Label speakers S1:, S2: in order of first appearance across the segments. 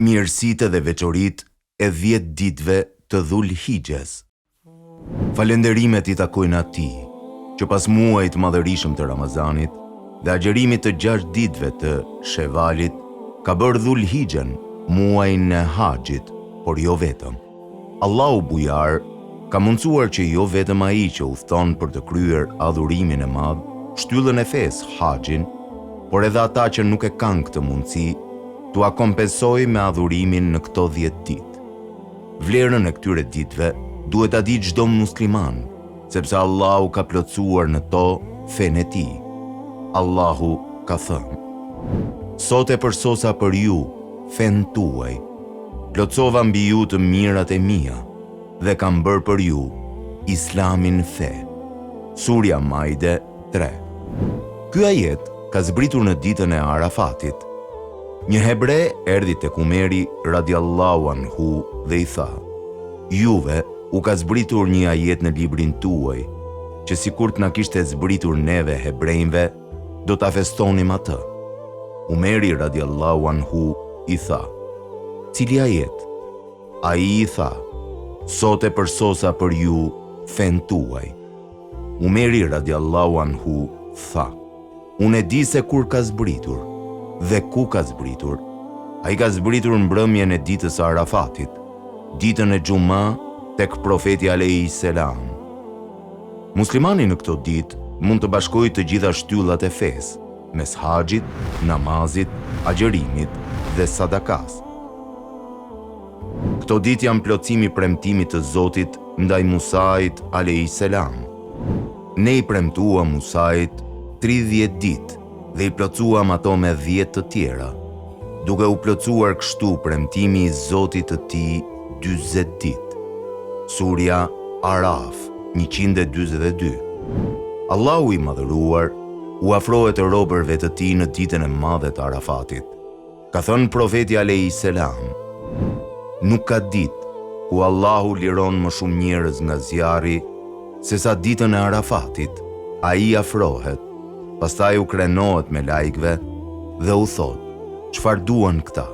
S1: Mirësitë dhe veçoritë e 10 ditëve të Dhul Hijjes. Falenderimet I takojnë atij, që pas muajit madhërisëm të Ramazanit dhe agjerimit të 6 ditëve të Shevalit, ka bërë Dhul Hijjen muajin e haxhit, por jo vetëm. Allahu bujar ka mundsuar që jo vetëm ai që udhton për të kryer adhurimin e madh, shtyllën e fesë haxhin, por edhe ata që nuk e kanë këtë mundësi, t'ua kompensoj me adhurimin në këto 10 ditë. Vlerën e këtyre ditëve duhet ta di çdo musliman, sepse Allahu ka plotësuar në to fenë e tij. Allahu ka thënë: "Sot e përsosa për ju fenë tuaj, plotësova mbi ju të mirat e mia dhe kam bërë për ju Islamin fe." Surja Maide 3. Ky ajet ka zbritur në ditën e Arafatit. Një hebre erdhi tek Umeri radiallahu anhu dhe I tha: "Juve u ka zbritur një ajet në librin tuaj, që sikur t'na kishte zbritur neve hebrejve, do ta festonim atë." Umeri radiallahu anhu I tha: "Cili ajet?" Ai I tha: "Sot e përsosa për ju fen tuaj." Umeri radiallahu anhu tha: "Unë e di se kur ka zbritur dhe ku ka zbritur. Ai ka zbritur në mbrëmjen e ditës së Arafatit, ditën e Xuma tek profeti alayhi selam." Muslimani në këto ditë mund të bashkojë të gjitha shtyllat e fesë, mes haxhit, namazit, agjerimit dhe sadakas. Këto ditë janë plotësimi I premtimit të Zotit ndaj Musait alayhi selam. Ne I premtuam Musait 30 ditë dhe I plotësuam ato me 10 të tjera, duke u plotësuar kështu premtimi I Zotit të tij 40 ditë. Surja Araf 142. Allahu I madhëruar u afrohet të robërve të tij në ditën e madhe të Arafatit. Ka thënë profeti alayhi selam: "Nuk ka ditë ku Allahu liron më shumë njerëz nga zjarri se sa ditën e Arafatit. Ai afrohet, pastaj u krenohet me lajkëve dhe u thot: çfarë duan këta?"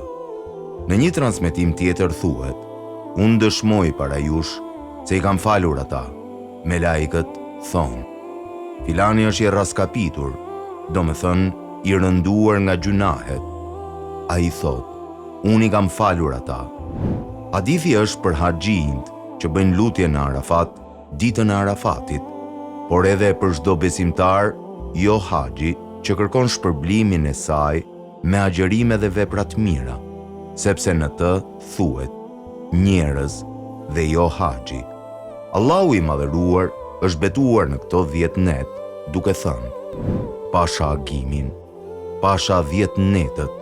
S1: Në një transmetim tjetër thuhet: "Unë dëshmoj para jush se I kam falur ata." Me lajkët thonë: "Filani është I raskapitur, do me thënë I rënduar nga gjunahet." Ai thot: "Unë I kam falur ata." Hadithi është për haxhinjt që bëjnë lutje në Arafat, ditën e Arafatit, por edhe për çdo besimtar, jo haxhi, që kërkon shpërblimin e saj me agjerime dhe vepra të mira, sepse në të thuhet njerëz dhe jo haxhi. Allahu I madhëruar është betuar në këto 10 net, duke thënë: "Pasha agimin, pasha 10 netët."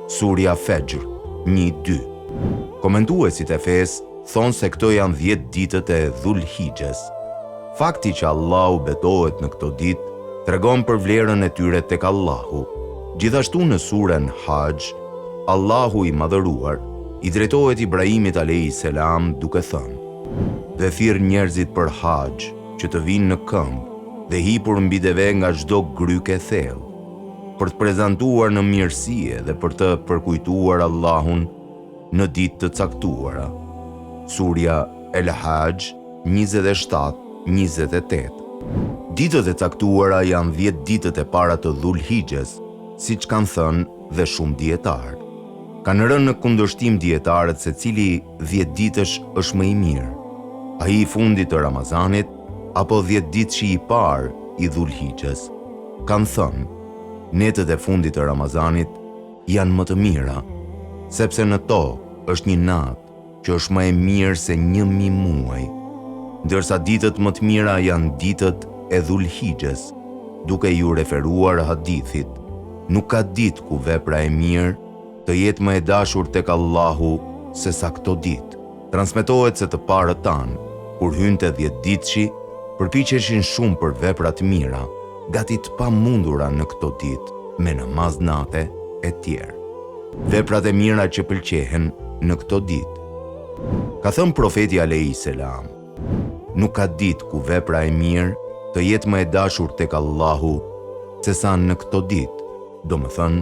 S1: Surja Fejr 1-2. Komentuesit e fesë thonë se këto janë 10 ditët e Dhul Hijjes. Fakti që Allahu betohet në këto ditë tregon për vlerën e tyre tek Allahu. Gjithashtu në surën Haxh, Allahu I madhëruar I drejtohet Ibrahimit alayhi selam duke thënë: "Dhe thirr njerëzit për haxh që të vinë në këmbë dhe hipur mbi deve nga çdo gryke thellë, për të prezantuar në mirësie dhe për të përkujtuar Allahun në ditë të caktuara." Surja El Haxh 27-28. Ditët e caktuara janë 10 ditët e para të Dhul Hijjes, siç kanë thënë dhe shumë dietarë. Kanë rënë në kundërshtim dietarët se cili 10 ditësh është më I mirë, ai I fundit të Ramazanit apo 10 ditëshi I parë I Dhul Hijjes. Kanë thënë: netët e fundit të Ramazanit janë më të mira, sepse në to është një natë që është më e mirë se 1000 muaj, ndërsa ditët më të mira janë ditët e Dhul Hijjes, duke ju referuar hadithit: "Nuk ka ditë ku vepra e mirë të jetë më e dashur tek Allahu se sa këto ditë." Transmetohet se të parët tanë, kur hynte 10 ditëshi, përpiqeshin shumë për vepra të mira, gati të pamundura në këto ditë, me namaz nate e tjerë. Veprat e mira që pëlqehen në këto ditë. Ka thënë profeti alayhi selam: "Nuk ka ditë ku vepra e mirë të jetë më e dashur tek Allahu se sa në këto ditë, do më thënë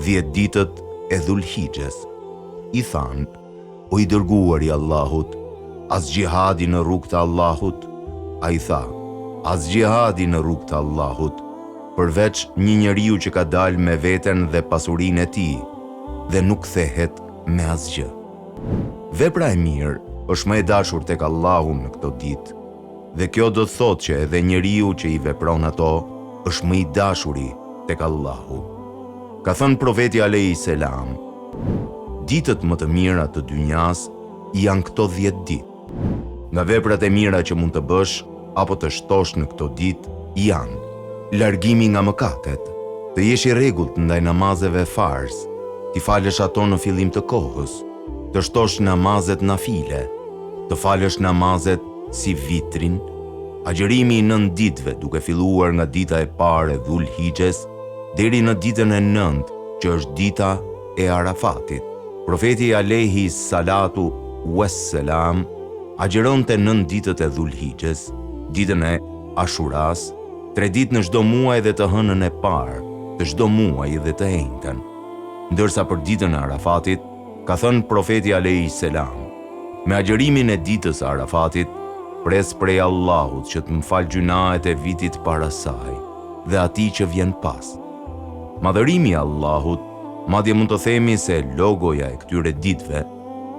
S1: 10 ditët e Dhul Hijjes." i thanë: "O i dërguari i Allahut, as gjihadi në rrugt të Allahut?" Ai tha: "As gjihadi në rrugt të Allahut, përveç një njeriu që ka dalë me veten dhe pasurinë e tij dhe nuk kthehet me asgjë." Vepra e mirë është më e dashur tek Allahu në këtë ditë, dhe kjo do të thotë që edhe njeriu që i vepron ato është më i dashuri tek Allahu. Ka thënë profeti alayhi selam: "Ditët më të mira të dynjas janë këto 10 ditë. Nga veprat e mira që mund të bësh apo të shtosh në këto ditë janë: largimi nga mëkatet, të jesh i rregullt ndaj namazeve farz, ti falësh ato në fillim të kohës, të shtosh namazet nafile, të falësh namazet si vitrin, agjërimi i 9 ditëve duke filluar nga dita e parë e Dhul Hijjes deri në ditën e 9, që është dita e Arafatit." Profeti alayhi salatu wassalam agjeronte 9 ditët e Dhul Hijjes, ditën e Ashuras, 3 ditë në çdo muaj dhe të hënën e parë të çdo muaj dhe të enjtën. Ndërsa për ditën e Arafatit, ka thënë profeti alayhi selam: "Me agjërimin e ditës së Arafatit, pres prej Allahut që të më fal gjunahet e vitit para saj dhe atij që vjen pas." Madhërimi i Allahut, madje mund të themi se logoja e këtyre ditëve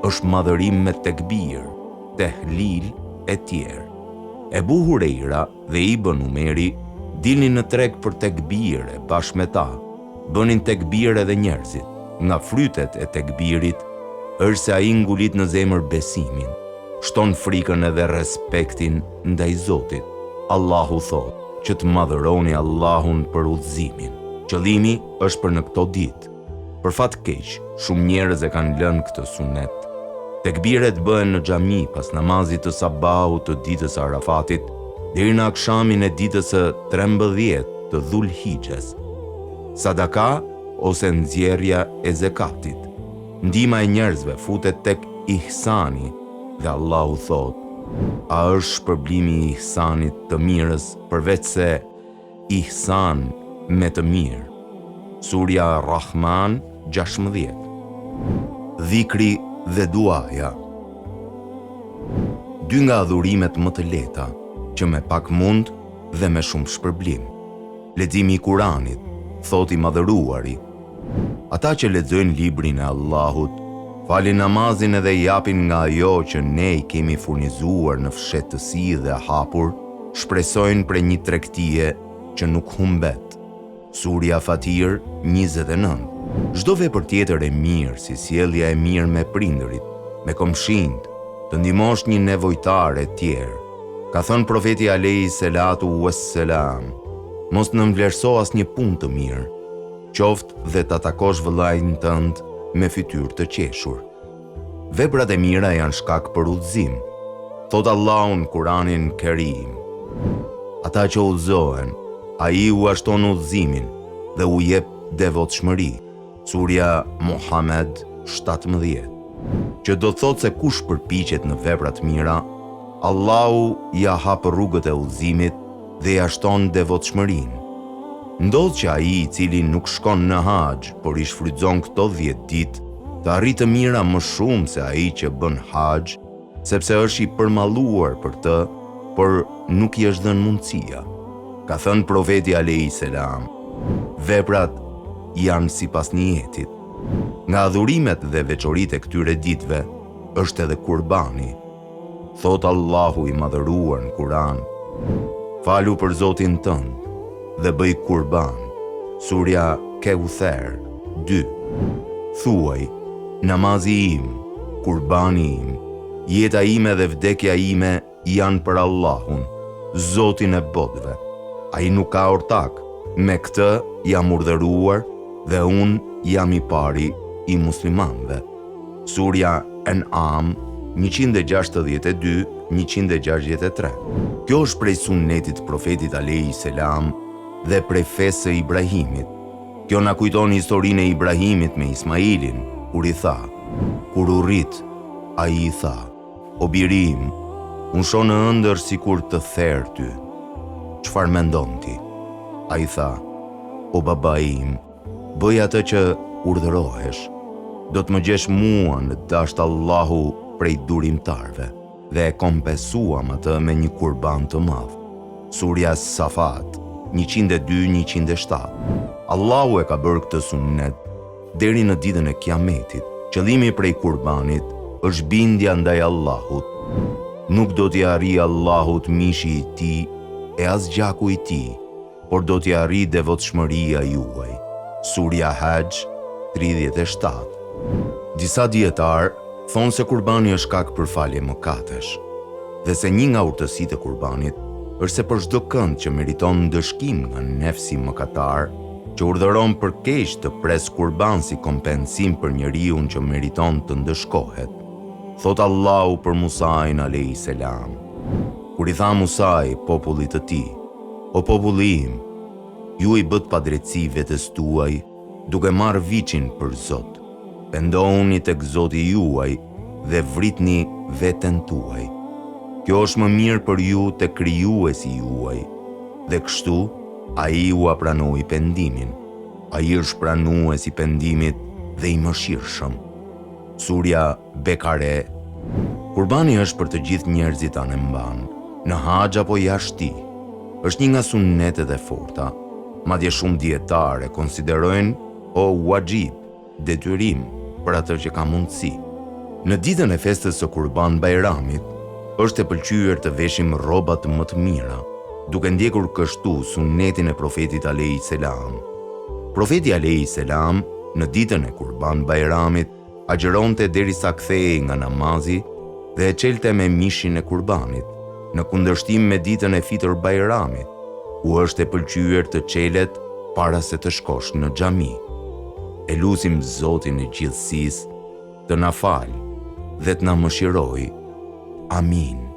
S1: është madhërim me tekbir, tehlil e tjerë. Ebu Hurejra dhe Ibn Umeri dilnin në treg për tekbire bashkë me ta, bënin tekbir edhe njerëzit. Nga frytet e tekbirit është se ai ngulit në zemër besimin, shton frikën edhe respektin ndaj Zotit. Allahu thotë që të madhëroni Allahun për udhëzimin. Qëllimi është për në këto ditë. Për fat keq, shumë njerëz e kanë lënë këtë sunet. Tekbiret bëhen në xhami pas namazit të sabahut të ditës së Arafatit deri në akshamin e ditës së 13 të Dhul Hijjes. Sadaka ose nxjerrja e zekatit. Ndihma e njerëzve futet tek ihsani dhe Allahu thotë: "A është shpërblimi i ihsanit të mirës përveç se ihsan me të mirë?" Surja Rahman 16. Dhikri dhe duaja. Dy nga adhurimet më të lehta, që me pak mund dhe me shumë shpërblim. Leximi i Kuranit, thot i madhëruari: "Ata që lexojnë librin e Allahut, falin namazin edhe japin nga ajo që ne i kemi furnizuar në fshehtësi dhe hapur, shpresojnë për një tregtie që nuk humbet." Surja Fatir 29. Çdo vepër tjetër e mirë, si sjellja e mirë me prindërit, me komshinjt, të ndihmosh një nevojtar e tjerë. Ka thënë profeti alayhi salatu wassalam: "Mos nënvlerëso asnjë punë të mirë, qoftë dhe ta takosh vëllain tënd me fytyrë të qeshur." Veprat e mira janë shkak për udhëzim. Thot Allahu në Kuranin Kerim: "Ata që udhëzohen, ai u ashton udhëzimin dhe u jep devotshmëri." Surja Muhammed 17. Që do thot se kush përpiqet në veprat mira, Allahu ja hap rrugët e udhëzimit dhe ja shton devotshmërinë. Ndodh që ai i cili nuk shkon në haxh, por i shfrytëzon këto 10 ditë, të arrijë të mira më shumë se ai që bën haxh, sepse është i përmalluar për të, por nuk i është dhënë mundësia. Ka thënë profeti alayhi selam: "Veprat janë sipas niyetit." Nga adhurimet dhe veçoritë e këtyre ditëve është edhe kurbani. Thot Allahu i madhëruar në Kur'an: "Falu për Zotin tënd dhe bëj kurban." Surja Keuther 2. Thuaj: "Namazi im, kurbani im, jeta ime dhe vdekja ime janë për Allahun, Zotin e botëve. Ai nuk ka ortak, me këtë jam urdhëruar dhe unë jam i pari i muslimanëve." Surja An'am 162-163. Kjo është prej sunnetit profetit alayhi selam dhe prej fesë së Ibrahimit. Kjo na kujton historinë e Ibrahimit me Ismailin, kur i tha: "Kur u rrit, ai i tha: O birim, unë shoh në ëndër sikur të therr ty. Çfarë mendon ti?" Ai tha: "O baba im, bëj atë që urdhërohesh." do të më gjesh mua në dasht Allahu prej durimtarve, dhe e kompensuam atë me një kurban të madh. Surja Safat 102-107. Allahu e ka bërë këtë sunnet deri në ditën e Kiametit. Qëllimi prej kurbanit është bindja ndaj Allahut. Nuk do t'i arrijë Allahut mishi i tij e as gjaku i tij, por do t'i arrijë devotshmëria juaj. Surja Hajj 37. Disa dietar thonë se kurbani është shkak për falje mëkatesh, dhe se një nga urtësitë e kurbanit është se për çdo kënd që meriton ndëshkim nga nefsi mëkatar, që urdhëron për keq të pres kurban si kompensim për njeriu që meriton të ndëshkohet. Thot Allahu për Musain a.s. Kur i tha Musai popullit të tij: "O populli im, ju i bët padrejtësi vetes tuaj, duke marrë viçin për Zot. Pendohuni tek Zoti juaj dhe vritni veten tuaj. Kjo është më mirë për ju te krijuesi juaj." Dhe kështu ai u pranoi pendimin. Ai është pranues i pendimit dhe i mëshirshëm. Surja Bekare. Kurbani është për të gjithë njerëzit anë mban, në haxh apo jashtë. Është një nga sunnetet e forta. Madje shumë dietarë e konsiderojnë o wajib, detyrim për atë që ka mundësi. Në ditën e festës së Kurban Bajramit, është e pëlqyer të veshim rrobat më të mira, duke ndjekur kështu sunnetin e profetit a.s. Profeti a.s. në ditën e Kurban Bajramit agjeronte derisa kthehej nga namazi dhe e çelte me mishin e kurbanit, në kundërshtim me ditën e Fitr Bajramit, ku është e pëlqyer të çelet para se të shkosh në xhami. E lutim Zotin e gjithësisë të na falë dhe të na mëshirojë. Amin.